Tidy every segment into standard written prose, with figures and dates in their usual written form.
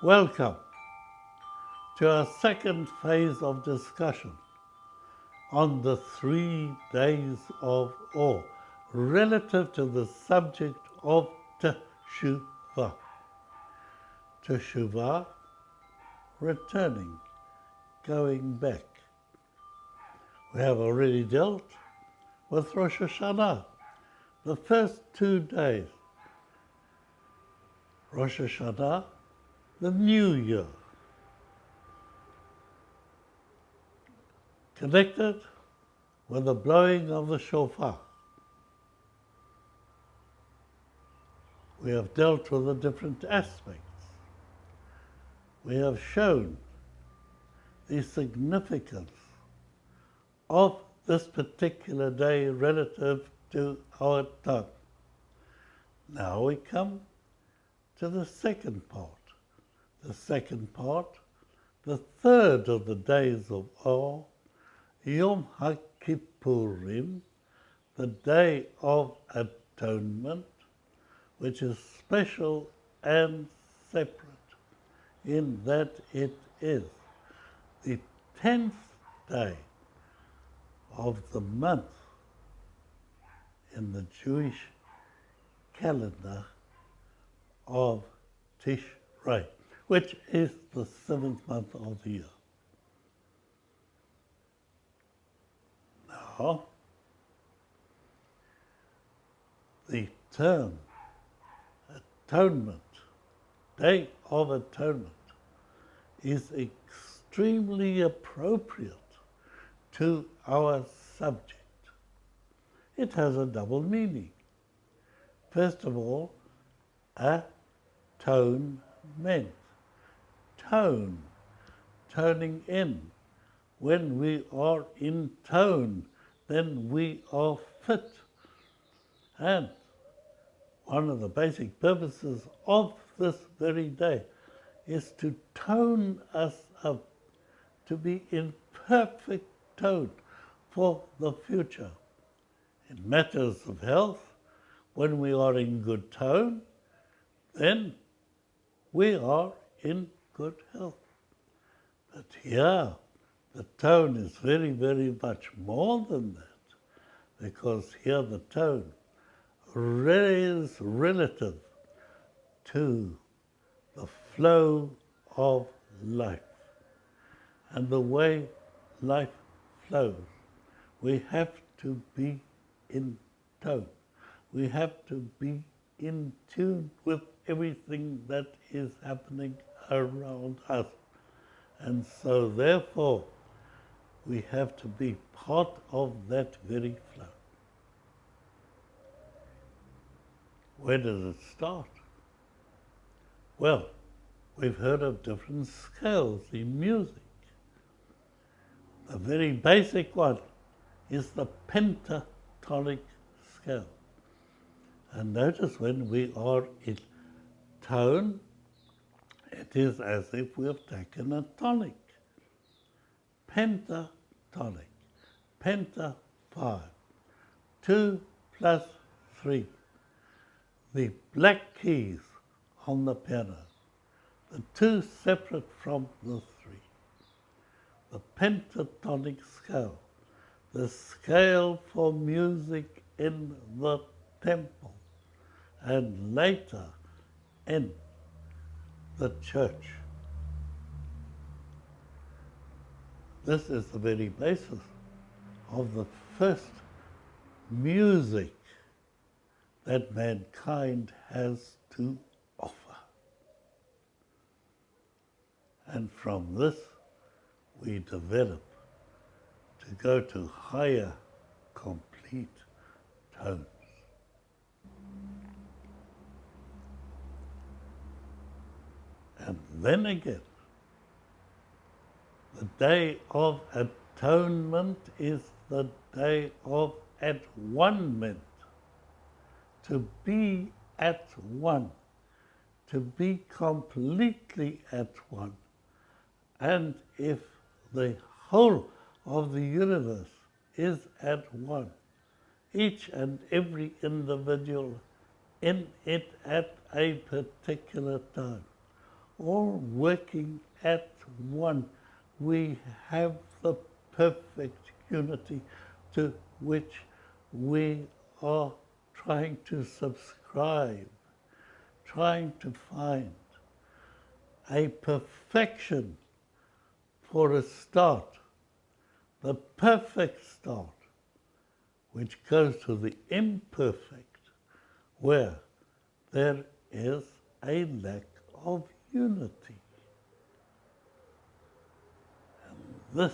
Welcome to our second phase of discussion on the 3 days of awe relative to the subject of Teshuvah. Teshuvah, returning, going back. We have already dealt with Rosh Hashanah, the first 2 days. Rosh Hashanah, the new year. Connected with the blowing of the shofar. We have dealt with the different aspects. We have shown the significance of this particular day relative to our tongue. Now we come to the second part. The second part, the third of the days of awe, Yom Hakippurim, the Day of Atonement, which is special and separate in that it is the 10th day of the month in the Jewish calendar of Tishrei, which is the 7th month of the year. Now, the term Atonement, Day of Atonement, is extremely appropriate to our subject. It has a double meaning. First of all, atonement, toning in. When we are in tone, then we are fit. And one of the basic purposes of this very day is to tone us up, to be in perfect tone for the future. In matters of health, when we are in good tone, then we are in good health. But here, the tone is very, very much more than that, because here the tone is relative to the flow of life and the way life flows. We have to be in tone. We have to be in tune with everything that is happening around us. And so therefore, we have to be part of that very flow. Where does it start? Well, we've heard of different scales in music. The very basic one is the pentatonic scale. And notice when we are in tone, it is as if we have taken a tonic. Pentatonic. Penta 5. 2 plus 3. The black keys on the piano. The 2 separate from the 3. The pentatonic scale. The scale for music in the temple. And later in the church. This is the very basis of the first music that mankind has to offer. And from this, we develop to go to higher, complete tones. And then again, the Day of Atonement is the Day of at-one-ment. To be at one, to be completely at one. And if the whole of the universe is at one, each and every individual in it at a particular time, all working at one. We have the perfect unity to which we are trying to subscribe, trying to find a perfection for a start, the perfect start, which goes to the imperfect, where there is a lack of unity. And this,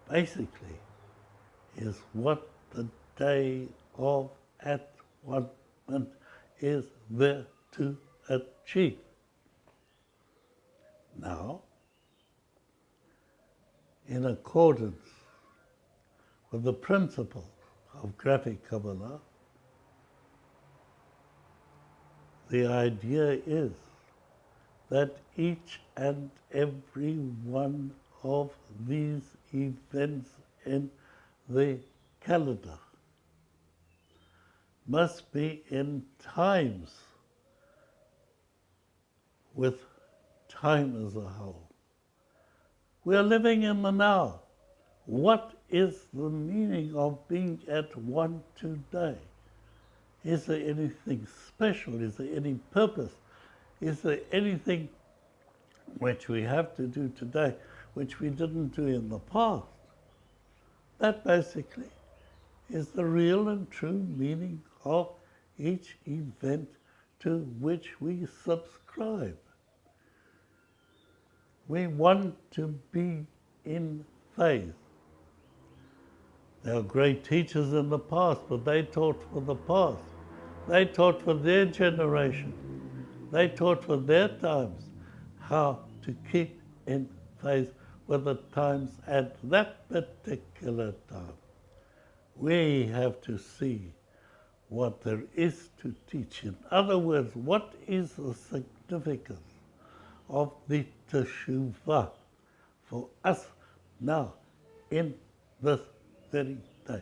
basically, is what the Day of Atonement is there to achieve. Now, in accordance with the principles of graphic Kabbalah, the idea is that each and every one of these events in the calendar must be in times with time as a whole. We are living in the now. What is the meaning of being at one today? Is there anything special? Is there any purpose? Is there anything which we have to do today which we didn't do in the past? That basically is the real and true meaning of each event to which we subscribe. We want to be in faith. There are great teachers in the past, but they taught for the past. They taught for their generation. They taught for their times how to keep in faith with the times at that particular time. We have to see what there is to teach. In other words, what is the significance of the Teshuvah for us now in this very day?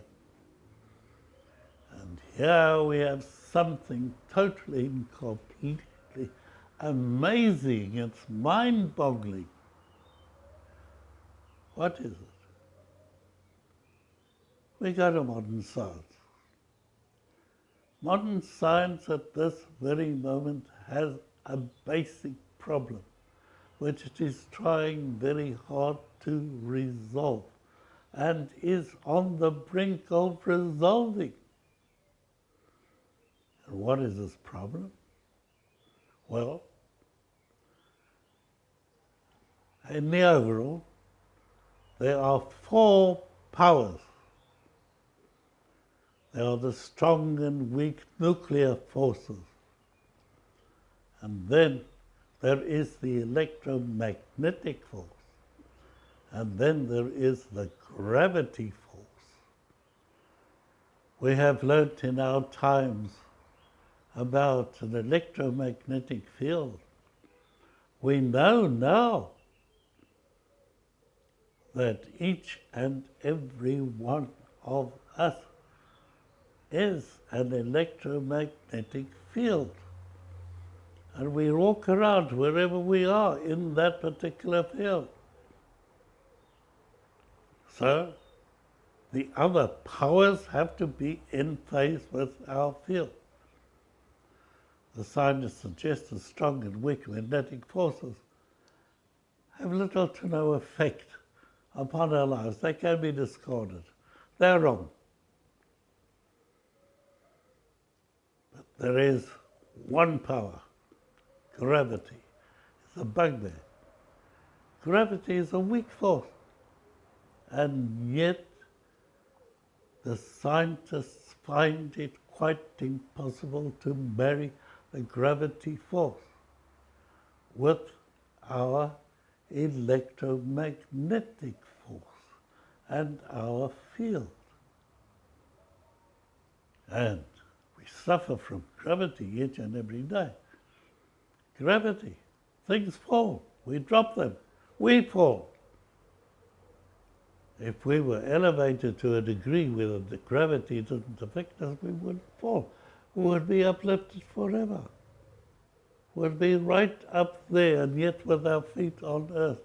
And here we have something totally and completely amazing. It's mind-boggling. What is it? We go to modern science. Modern science at this very moment has a basic problem, which it is trying very hard to resolve, and is on the brink of resolving. And what is this problem? Well, in the overall, there are four powers. There are the strong and weak nuclear forces. And then there is the electromagnetic force. And then there is the gravity force. We have learnt in our times about an electromagnetic field. We know now that each and every one of us is an electromagnetic field. And we walk around wherever we are in that particular field. So, the other powers have to be in phase with our field. The scientists suggest that strong and weak magnetic forces have little to no effect upon our lives. They can be discarded. They're wrong. But there is one power, gravity. It's a bugbear. Gravity is a weak force. And yet, the scientists find it quite impossible to marry the gravity force with our electromagnetic force and our field. And we suffer from gravity each and every day. Gravity, things fall, we drop them, we fall. If we were elevated to a degree where the gravity didn't affect us, we wouldn't fall. We would be uplifted forever. would be right up there and yet with our feet on earth.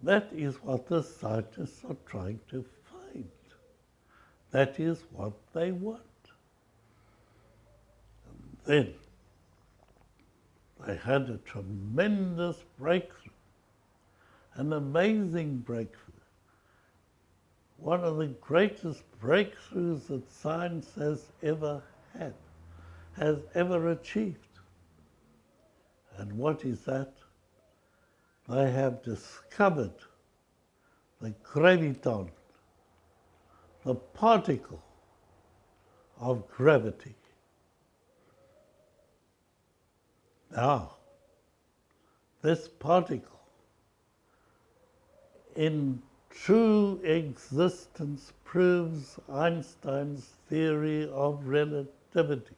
That is what the scientists are trying to find. That is what they want. And then they had a tremendous breakthrough, an amazing breakthrough. One of the greatest breakthroughs that science has ever had, has ever achieved. And what is that? They have discovered the graviton, the particle of gravity. Now, this particle in true existence proves Einstein's theory of relativity.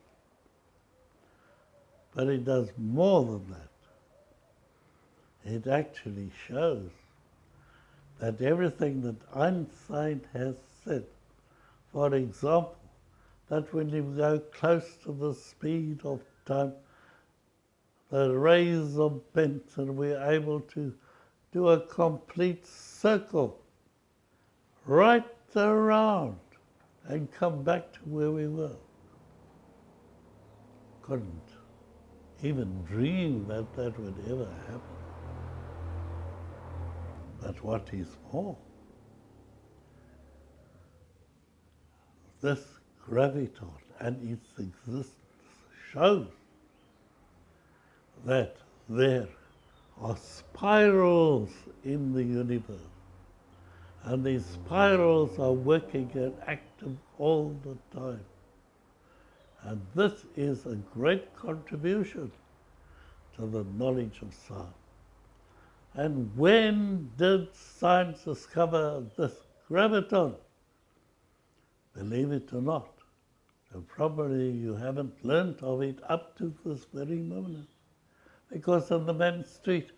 But it does more than that. It actually shows that everything that Einstein has said, for example, that when you go close to the speed of time, the rays are bent and we're able to do a complete circle right around and come back to where we were. Couldn't even dream that that would ever happen. But what is more, this graviton and its existence shows that there are spirals in the universe. And these spirals are working and active all the time. And this is a great contribution to the knowledge of science. And when did science discover this graviton? Believe it or not, and probably you haven't learnt of it up to this very moment, because the main street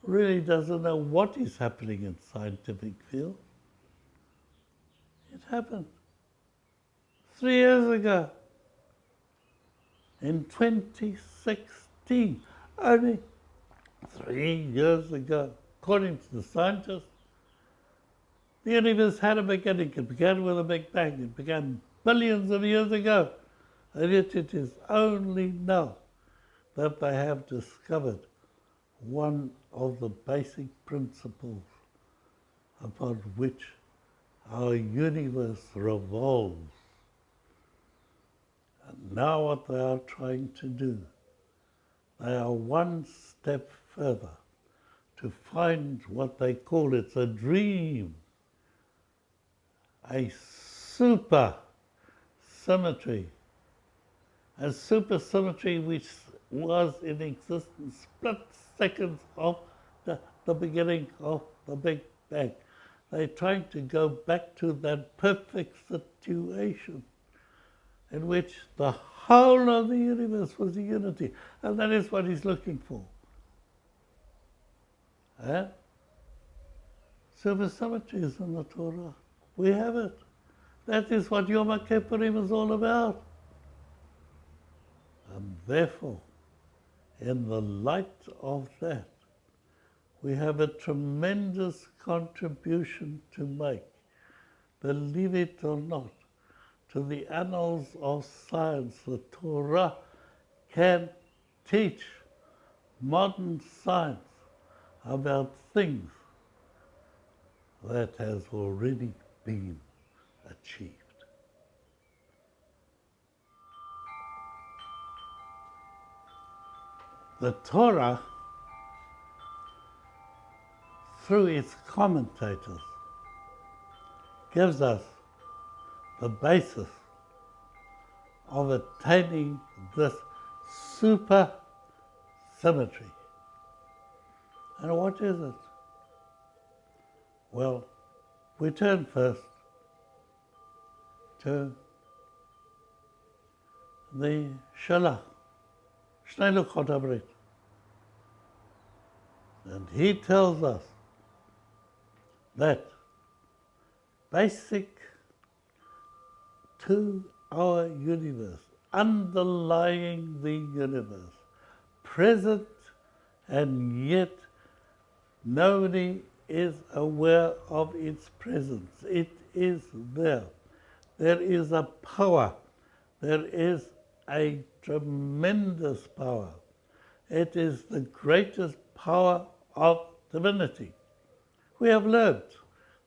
really doesn't know what is happening in scientific field. It happened 3 years ago, in 2016, only 3 years ago. According to the scientists, the universe had a beginning. It began with a Big Bang. It began billions of years ago. And yet it is only now that they have discovered one of the basic principles upon which our universe revolves. And now what they are trying to do, they are one step further to find what they call it's a dream, a super symmetry, a supersymmetry which was in existence split seconds of the beginning of the Big Bang. They're trying to go back to that perfect situation in which the whole of the universe was a unity. And that is what he's looking for. Supersymmetry is in the Torah. We have it. That is what Yom Hakippurim is all about. And therefore, in the light of that, we have a tremendous contribution to make, believe it or not, to the annals of science. The Torah can teach modern science about things that has already been achieved. The Torah, through its commentators, gives us the basis of attaining this super symmetry. And what is it? Well, we turn first to the Shalach, Shnei Luchot HaBrit. And he tells us that basic to our universe, underlying the universe, present, and yet nobody is aware of its presence. It is there. There is a power. There is a tremendous power. It is the greatest power of divinity. We have learned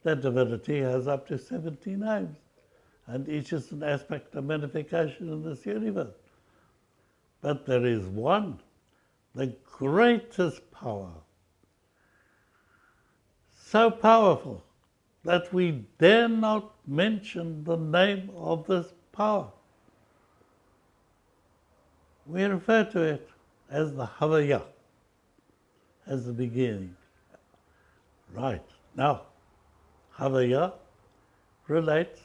that divinity has up to 70 names, and each is an aspect of magnification in this universe. But there is one, the greatest power, so powerful that we dare not mention the name of this power. We refer to it as the Havaya, as the beginning. Right. Now, Havaya relates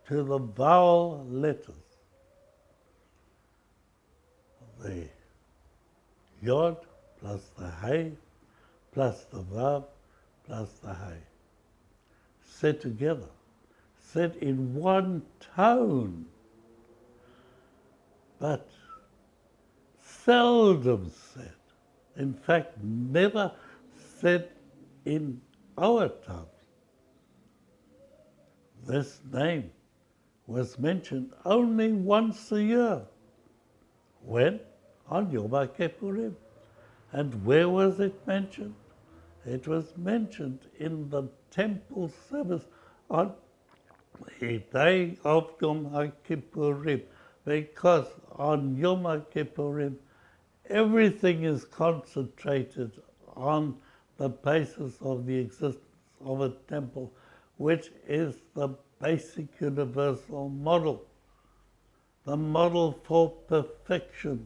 to the vowel letters. The Yod plus the Hay plus the Vav plus the Hay. Said together, said in one tone, but seldom said, in fact never said in our tongues. This name was mentioned only once a year. When? On Yom Hakippurim. And where was it mentioned? It was mentioned in the temple service on the day of Yom Hakippurim, because on Yom Hakippurim everything is concentrated on the basis of the existence of a temple, which is the basic universal model, the model for perfection,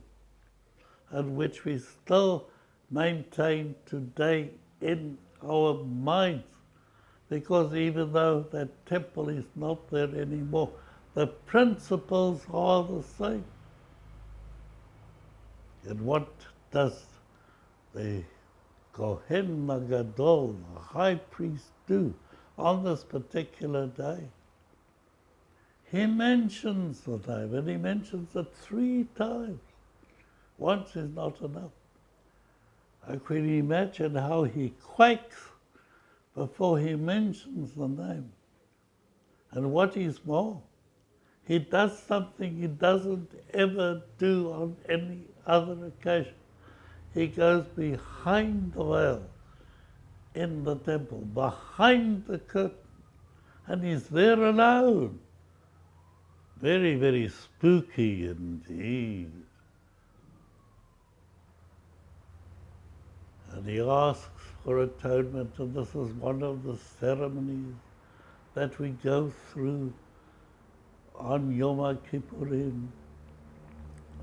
and which we still maintain today in our minds, because even though that temple is not there anymore, the principles are the same. And what does the Kohen Gadol, the high priest, do on this particular day? He mentions the name, and he mentions it 3 times. Once is not enough. I can imagine how he quakes before he mentions the name. And what is more, he does something he doesn't ever do on any other occasion. He goes behind the veil in the temple, behind the curtain, and he's there alone. Very, very spooky indeed. And he asks for atonement, and this is one of the ceremonies that we go through on Yom Hakippurim.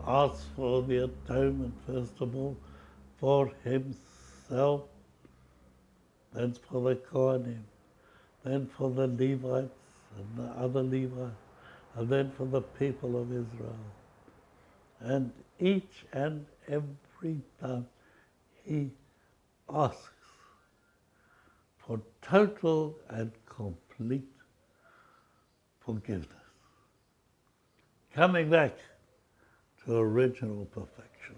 Asks for the atonement, first of all, for himself, then for the Kohanim, then for the Levites and the other Levites, and then for the people of Israel. And each and every time he asks for total and complete forgiveness, coming back to original perfection.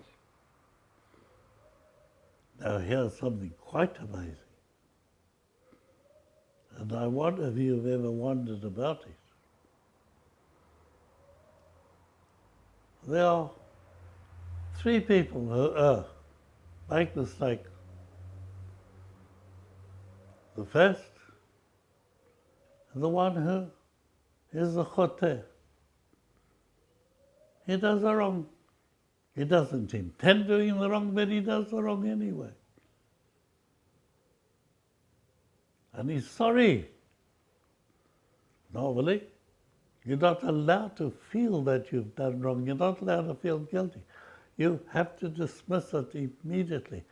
Now here's something quite amazing, and I wonder if you've ever wondered about it. There are 3 people who make mistakes. The first is the one who is the choteh. He does the wrong. He doesn't intend doing the wrong, but he does the wrong anyway. And he's sorry. Normally, you're not allowed to feel that you've done wrong. You're not allowed to feel guilty. You have to dismiss it immediately.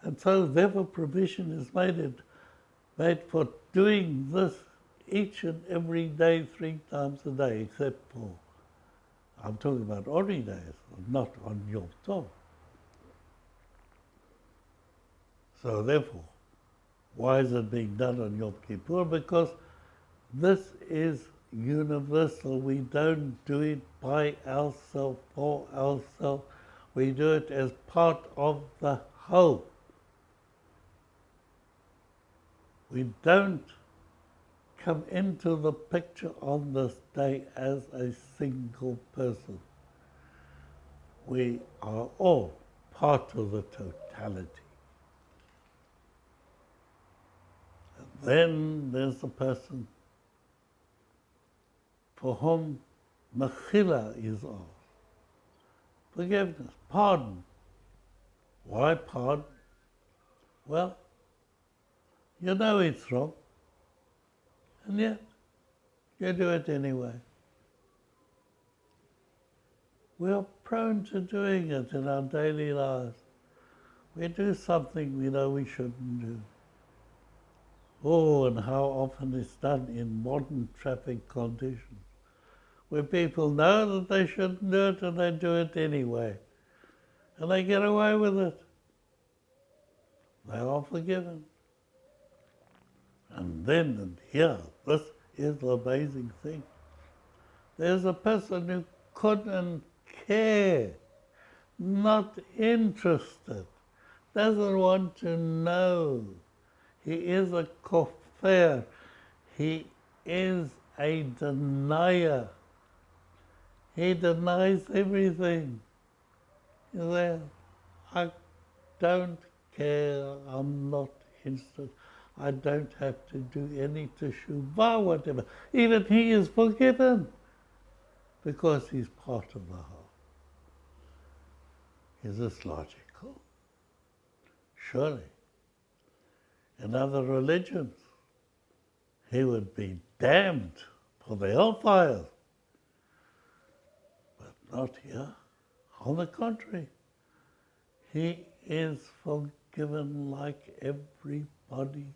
And so therefore provision is made for doing this each and every day, 3 times a day, except for, I'm talking about ordinary days, not on Yom Tov. So therefore, why is it being done on Yom Kippur? Because this is universal. We don't do it by ourselves, for ourselves. We do it as part of the whole. We don't come into the picture on this day as a single person. We are all part of the totality. And then there's the person for whom mechila is asked. Forgiveness, pardon. Why pardon? Well, you know it's wrong, and yet you do it anyway. We are prone to doing it in our daily lives. We do something we know we shouldn't do. Oh, and how often it's done in modern traffic conditions, where people know that they shouldn't do it and they do it anyway. And they get away with it. They are forgiven. And then, and here, this is the amazing thing. There's a person who couldn't care, not interested, doesn't want to know. He is a kofar. He is a denier. He denies everything. He's there. I don't care. I'm not interested. I don't have to do any teshuvah, whatever. Even he is forgiven because he's part of the whole. Is this logical? Surely. In other religions, he would be damned for the hellfire. But not here. On the contrary, he is forgiven like everybody